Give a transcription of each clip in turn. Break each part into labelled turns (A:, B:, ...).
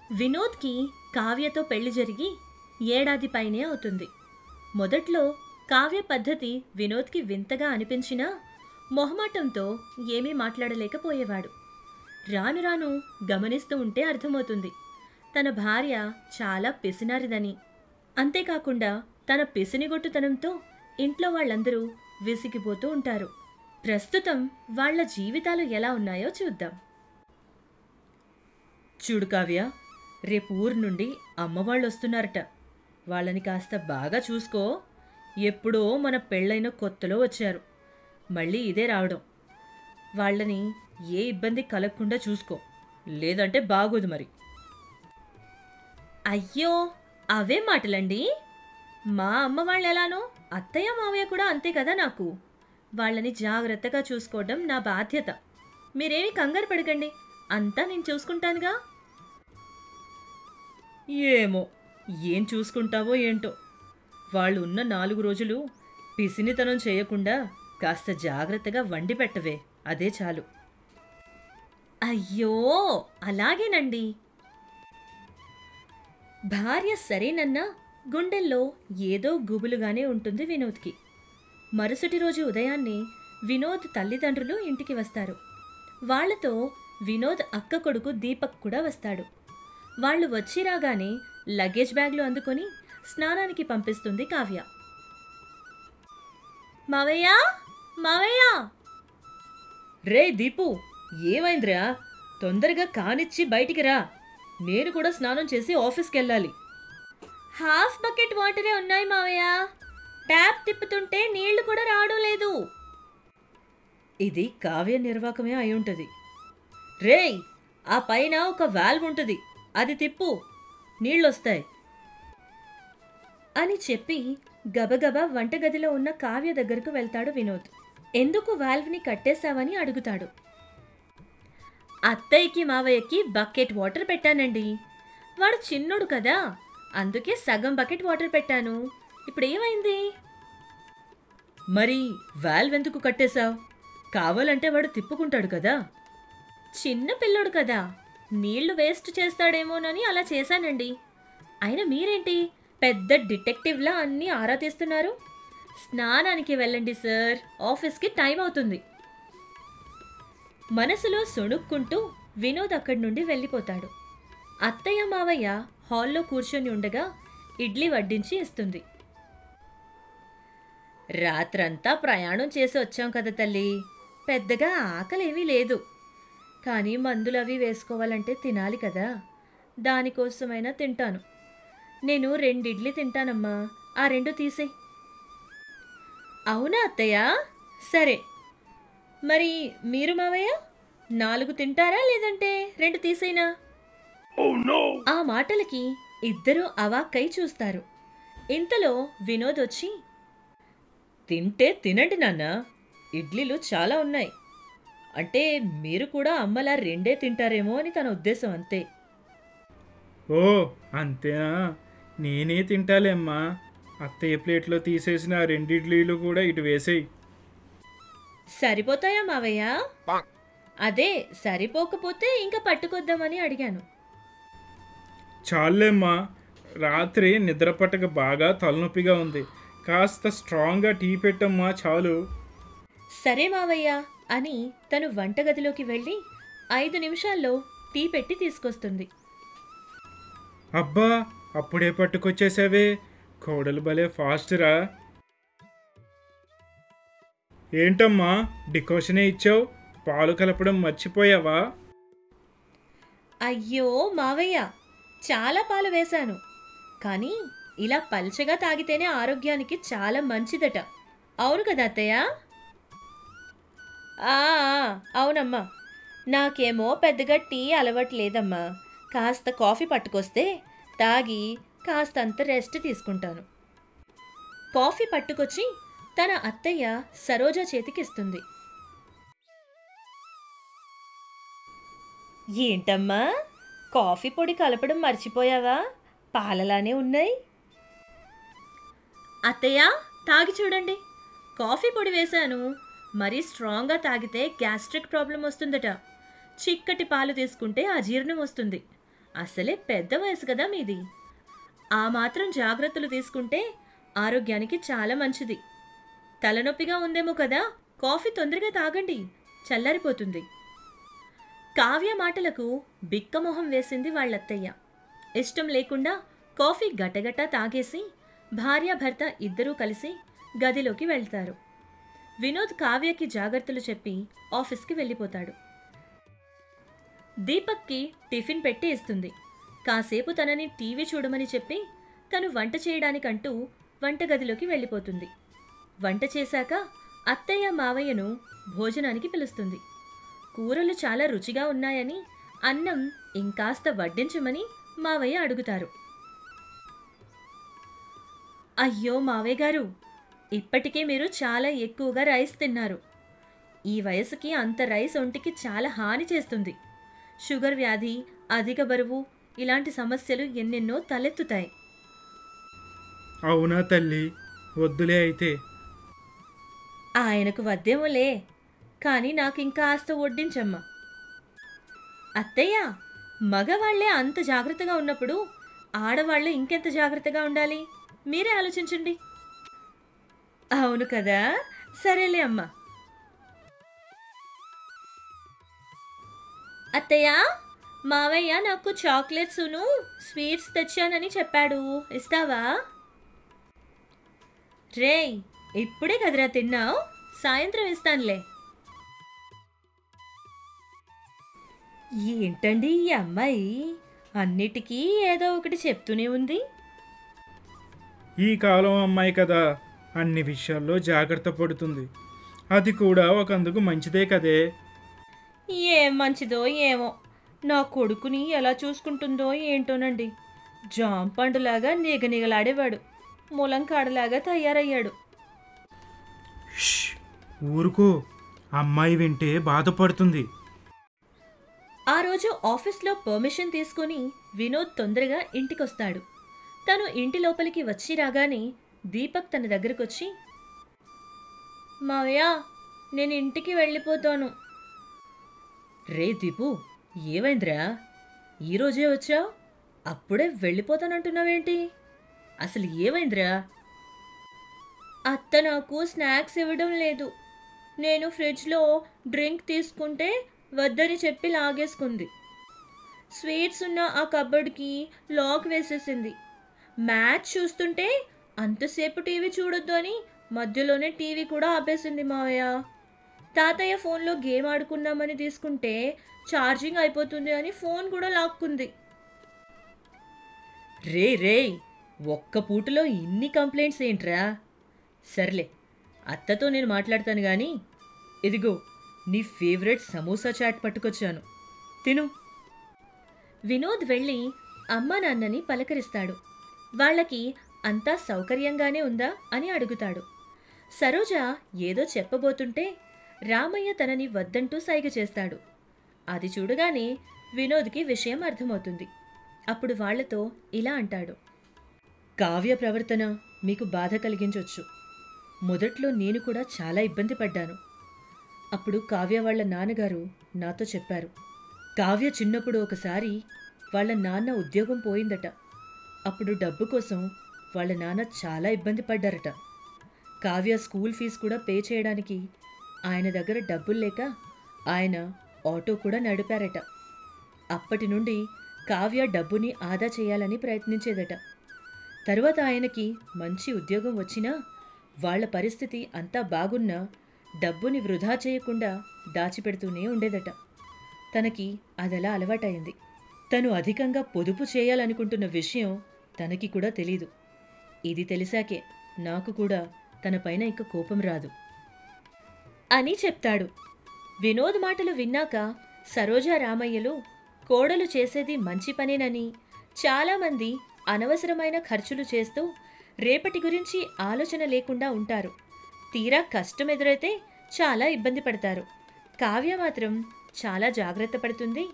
A: వినోద్కి కావ్యతో పెళ్లి జరిగి ఏడాది పైనే అవుతుంది. మొదట్లో కావ్య పద్ధతి వినోద్కి వింతగా అనిపించినా మొహమాటంతో ఏమీ మాట్లాడలేకపోయేవాడు. రాను రాను గమనిస్తూ ఉంటే అర్థమవుతుంది తన భార్య చాలా పిసినారిదని. అంతేకాకుండా తన పిసినిగొట్టుతనంతో ఇంట్లో వాళ్ళందరూ విసిగిపోతూ ఉంటారు. ప్రస్తుతం వాళ్ళ జీవితాలు ఎలా ఉన్నాయో చూద్దాం. చూడు కావ్య, రేపు ఊరు నుండి అమ్మవాళ్ళు వస్తున్నారట. వాళ్ళని కాస్త బాగా చూసుకో. ఎప్పుడో మన పెళ్ళైన కొత్తలో వచ్చారు, మళ్ళీ ఇదే రావడం. వాళ్ళని ఏ ఇబ్బంది కలగకుండా చూసుకో, లేదంటే బాగోదు మరి. అయ్యో, అవే మాటలండి. మా అమ్మ వాళ్ళు ఎలానో అత్తయ్య మావయ్య కూడా అంతే కదా. నాకు వాళ్ళని జాగ్రత్తగా చూసుకోవడం నా బాధ్యత. మీరేమీ కంగారు పడకండి, అంతా నేను చూసుకుంటానుగా. ఏమో, ఏం చూసుకుంటావో ఏంటో. వాళ్ళు ఉన్న 4 రోజులు పిసినితనం చేయకుండా కాస్త జాగ్రత్తగా వండి పెట్టవే, అదే చాలు. అయ్యో, అలాగేనండి. భార్య సరేనన్నా గుండెల్లో ఏదో గుబులుగానే ఉంటుంది వినోద్కి. మరుసటి రోజు ఉదయాన్నే వినోద్ తల్లిదండ్రులు ఇంటికి వస్తారు. వాళ్లతో వినోద్ అక్క కొడుకు దీపక్ కూడా వస్తాడు. వాళ్ళు వచ్చి రాగానే లగేజ్ బ్యాగ్లు అందుకొని స్నానానికి పంపిస్తుంది కావ్య. మావయ్య, మావయ్య! రే దీపు, ఏమైందిరా? తొందరగా కానిచ్చి బయటికి రా. నేను కూడా స్నానం చేసి ఆఫీస్కి వెళ్ళాలి. హాఫ్ బకెట్ వాటరే ఉన్నాయి మావయ్య. ట్యాప్ తిప్పుతుంటే నీళ్లు కూడా రావడం లేదు. ఇది కావ్య నిర్వాకమే అయి ఉంటుంది. రేయ్, ఆ పైన ఒక వాల్వ్ ఉంటుంది, అది తిప్పు, నీళ్ళొస్తాయి అని చెప్పి గబగబా వంటగదిలో ఉన్న కావ్య దగ్గరకు వెళ్తాడు వినోద్. ఎందుకు వాల్వ్ని కట్టేశావని అడుగుతాడు. అత్తయ్యకి మావయ్యకి బకెట్ వాటర్ పెట్టానండి. వాడు చిన్నోడు కదా, అందుకే సగం బకెట్ వాటర్ పెట్టాను. ఇప్పుడు ఏమైంది? మరి వాల్వ్ ఎందుకు కట్టేశావు? కావాలంటే వాడు తిప్పుకుంటాడు కదా. చిన్న పిల్లోడు కదా, నీళ్లు వేస్ట్ చేస్తాడేమోనని అలా చేశానండి. అయినా మీరేంటి పెద్ద డిటెక్టివ్లా అన్నీ ఆరా తీస్తున్నారు? స్నానానికి వెళ్ళండి సార్, ఆఫీస్కి టైం అవుతుంది. మనసులో సొణుక్కుంటూ వినోద్ అక్కడి నుండి వెళ్ళిపోతాడు. అత్తయ్య మావయ్య హాల్లో కూర్చొని ఉండగా ఇడ్లీ వడ్డించి ఇస్తుంది. రాత్రంతా ప్రయాణం చేసి వచ్చాం కదా తల్లి, పెద్దగా ఆకలేమీ లేదు. కానీ మందులు అవి వేసుకోవాలంటే తినాలి కదా, దానికోసమైనా తింటాను. నేను 2 ఇడ్లీ తింటానమ్మా, ఆ 2 తీసేయ్. అవునా అత్తయ్య? సరే. మరి మీరు మావయ్య 4 తింటారా, లేదంటే 2 తీసేనా? ఆ మాటలకి ఇద్దరూ అవాక్కై చూస్తారు. ఇంతలో వినోద్ వచ్చి, తింటే తినండి నాన్న, ఇడ్లీలు చాలా ఉన్నాయి. అంటే మీరు కూడా అమ్మలా 2 తింటారేమో అని తన ఉద్దేశం, అంతే.
B: ఓ అంతేనా? నేనే తింటాలేమ్మా. అత్తయ్య ప్లేట్లో తీసేసిన 2 ఇడ్లీలు కూడా ఇటు వేసేయి.
A: సరిపోతాయా మావయ్య? అదే సరిపోకపోతే ఇంకా పట్టుకొద్దామని అడిగాను.
B: చాలేమ్మా, రాత్రి నిద్ర పట్టక బాగా తలనొప్పిగా ఉంది. కాస్త స్ట్రాంగ్గా టీ పెట్టమ్మా, చాలు.
A: సరే మావయ్య అని తను వంటగదిలోకి వెళ్ళి 5 నిమిషాల్లో టీ పెట్టి తీసుకొస్తుంది.
B: అబ్బా, అప్పుడే పట్టుకొచ్చేసావే, కోడలు భలే ఫాస్ట్రా. ఏంటమ్మా, డికాషనే ఇచ్చావు, పాలు కలపడం మర్చిపోయావా?
A: అయ్యో మావయ్య, చాలా పాలు వేశాను. కానీ ఇలా పల్చగా తాగితేనే ఆరోగ్యానికి చాలా మంచిదట. అవును కదా అత్తయ్య? అవునమ్మా. నాకేమో పెద్దగా టీ అలవాటు లేదమ్మా. కాస్త కాఫీ పట్టుకొస్తే తాగి కాస్తంత రెస్ట్ తీసుకుంటాను. కాఫీ పట్టుకొచ్చి తన అత్తయ్య సరోజ చేతికిస్తుంది. ఏంటమ్మా, కాఫీ పొడి కలపడం మర్చిపోయావా? పాలలానే ఉన్నాయి. అత్తయ్య, తాగి చూడండి. కాఫీ పొడి వేశాను. మరీ స్ట్రాంగ్గా తాగితే గ్యాస్ట్రిక్ ప్రాబ్లం వస్తుందట. చిక్కటి పాలు తీసుకుంటే అజీర్ణం వస్తుంది. అసలే పెద్ద వయసు కదా మీది. ఆ మాత్రం జాగ్రత్తలు తీసుకుంటే ఆరోగ్యానికి చాలా మంచిది. తలనొప్పిగా ఉందేమో కదా, కాఫీ తొందరగా తాగండి, చల్లారిపోతుంది. కావ్య మాటలకు బిక్కమొహం వేసింది వాళ్ళత్తయ్య. ఇష్టం లేకుండా కాఫీ గటగటా తాగేసి భార్యాభర్త ఇద్దరూ కలిసి గదిలోకి వెళ్తారు. వినోద్ కావ్యకి జాగ్రత్తలు చెప్పి ఆఫీస్కి వెళ్ళిపోతాడు. దీపక్కి టిఫిన్ పెట్టి ఇస్తుంది. కాసేపు తనని టీవీ చూడమని చెప్పి తను వంట చేయడానికంటూ వంటగదిలోకి వెళ్ళిపోతుంది. వంట చేశాక అత్తయ్య మావయ్యను భోజనానికి పిలుస్తుంది. కూరలు చాలా రుచిగా ఉన్నాయని అన్నం ఇంకాస్త వడ్డించమని మావయ్య అడుగుతారు. అయ్యో మావయ్య గారు, ఇప్పటికే మీరు చాలా ఎక్కువగా రైస్ తిన్నారు. ఈ వయసుకి అంత రైస్ ఒంటికి చాలా హాని చేస్తుంది. షుగర్ వ్యాధి, అధిక బరువు ఇలాంటి సమస్యలు ఎన్నెన్నో తలెత్తుతాయి.
B: అవునా తల్లి, వద్దులే అయితే.
A: ఆయనకు వద్దేమోలే, కానీ నాకింకాస్త వడ్డించమ్మా. అత్తయ్య, మగవాళ్లే అంత జాగ్రత్తగా ఉన్నప్పుడు ఆడవాళ్లు ఇంకెంత జాగ్రత్తగా ఉండాలి, మీరే ఆలోచించండి. అవును కదా, సరేలే అమ్మా. అత్తయ్య, మావయ్య నాకు చాక్లెట్స్ను స్వీట్స్ తెచ్చానని చెప్పాడు, ఇస్తావా? రేయ్, ఇప్పుడే కదరా తిన్నావు, సాయంత్రం ఇస్తానులే. ఏంటండి ఈ అమ్మాయి అన్నిటికీ ఏదో ఒకటి చెప్తూనే ఉంది.
B: ఈ కాలం అమ్మాయి కదా, అన్ని విషయాల్లో జాగ్రత్త పడుతుంది. అది కూడా ఒకందుకు మంచిదే కదే.
A: ఏం మంచిదో ఏమో, నా కొడుకుని ఎలా చూసుకుంటుందో ఏంటోనండి. జాంపండులాగా నిగనిగలాడేవాడు ములంకాడలాగా తయారయ్యాడు.
B: ష్, ఊరుకో, అమ్మాయి వింటే బాధపడుతుంది.
A: ఆ రోజు ఆఫీస్లో పర్మిషన్ తీసుకుని వినోద్ తొందరగా ఇంటికొస్తాడు. తను ఇంటి లోపలికి వచ్చి రాగానే దీపక్ తన దగ్గరకొచ్చి, మావయ్య, నేను ఇంటికి వెళ్ళిపోతాను. రే దీపు, ఏమైందిరా, ఈరోజే వచ్చావు, అప్పుడే వెళ్ళిపోతానంటున్నావేంటి? అసలు ఏమైందిరా? అత్త నాకు స్నాక్స్ ఇవ్వడం లేదు. నేను ఫ్రిడ్జ్లో డ్రింక్ తీసుకుంటే వద్దని చెప్పి లాగేసుకుంది. స్వీట్స్ ఉన్న ఆ కబోర్డ్కి లాక్ వేసేసింది. మ్యాచ్ చూస్తుంటే అంతసేపు టీవీ చూడొద్దు అని మధ్యలోనే టీవీ కూడా ఆపేసింది మావయ్య. తాతయ్య ఫోన్లో గేమ్ ఆడుకుందామని తీసుకుంటే ఛార్జింగ్ అయిపోతుంది అని ఫోన్ కూడా లాక్కుంది. రే రే, ఒక్క పూటలో ఇన్ని కంప్లైంట్స్ ఏంట్రా? సర్లే, అత్తతో నేను మాట్లాడతాను కానీ, ఇదిగో నీ ఫేవరెట్ సమోసా చాట్ పట్టుకొచ్చాను, తిను. వినోద్ వెళ్ళి అమ్మా నాన్నని పలకరిస్తాడు. వాళ్ళకి అంతా సౌకర్యంగానే ఉందా అని అడుగుతాడు. సరోజ ఏదో చెప్పబోతుంటే రామయ్య తనని వద్దంటూ సైగ చేస్తాడు. అది చూడగానే వినోద్కి విషయం అర్థమవుతుంది. అప్పుడు వాళ్లతో ఇలా అంటాడు, కావ్య ప్రవర్తన మీకు బాధ కలిగించొచ్చు. మొదట్లో నేను కూడా చాలా ఇబ్బంది పడ్డాను. అప్పుడు కావ్య వాళ్ళ నాన్నగారు నాతో చెప్పారు. కావ్య చిన్నప్పుడు ఒకసారి వాళ్ళ నాన్న ఉద్యోగం పోయిందట. అప్పుడు డబ్బు కోసం వాళ్ళ నాన్న చాలా ఇబ్బంది పడ్డారట. కావ్య స్కూల్ ఫీజు కూడా పే చేయడానికి ఆయన దగ్గర డబ్బులు లేక ఆయన ఆటో కూడా నడిపారట. అప్పటి నుండి కావ్య డబ్బుని ఆదా చేయాలని ప్రయత్నించేదట. తరువాత ఆయనకి మంచి ఉద్యోగం వచ్చినా వాళ్ల పరిస్థితి అంతా బాగున్నా డబ్బుని వృధా చేయకుండా దాచిపెడుతూనే ఉండేదట. తనకి అదలా అలవాటైంది. తను అధికంగా పొదుపు చేయాలనుకుంటున్న విషయం తనకి కూడా తెలీదు. ఇది తెలిసాకే నాకు కూడా తనపైన ఇంక కోపం రాదు అని చెప్తాడు. వినోద్ మాటలు విన్నాక సరోజ రామయ్యలు కోడలు చేసేది మంచి పనేనని, చాలామంది అనవసరమైన ఖర్చులు చేస్తూ రేపటి గురించి ఆలోచన లేకుండా ఉంటారు. తీరా కష్టం ఎదురైతే చాలా ఇబ్బంది పడతారు. కావ్య మాత్రం చాలా జాగ్రత్త పడుతుంది.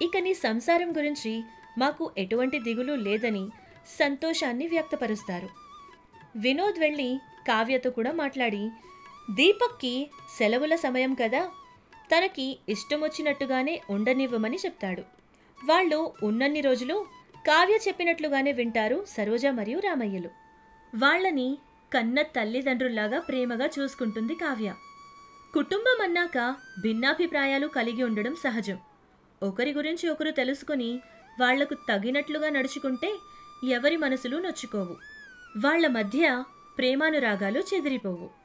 A: ఇక నీ సంసారం గురించి మాకు ఎటువంటి దిగులు లేదని సంతోషాన్ని వ్యక్తపరుస్తారు. వినోద్ వెళ్ళి కావ్యతో కూడా మాట్లాడి దీపక్కి సెలవుల సమయం కదా, తనకి ఇష్టమొచ్చినట్టుగానే ఉండనివ్వమని చెప్తాడు. వాళ్ళు ఉన్నన్ని రోజులు కావ్య చెప్పినట్లుగానే వింటారు సరోజ మరియు రామయ్యలు. వాళ్ళని కన్న తల్లిదండ్రుల్లాగా ప్రేమగా చూసుకుంటుంది కావ్య. కుటుంబం అన్నాక భిన్నాభిప్రాయాలు కలిగి ఉండడం సహజం. ఒకరి గురించి ఒకరు తెలుసుకుని వాళ్లకు తగినట్లుగా నడుచుకుంటే ఎవరి మనసులు నొచ్చుకోవు. వాళ్ల మధ్య ప్రేమానురాగాలు చెదిరిపోవు.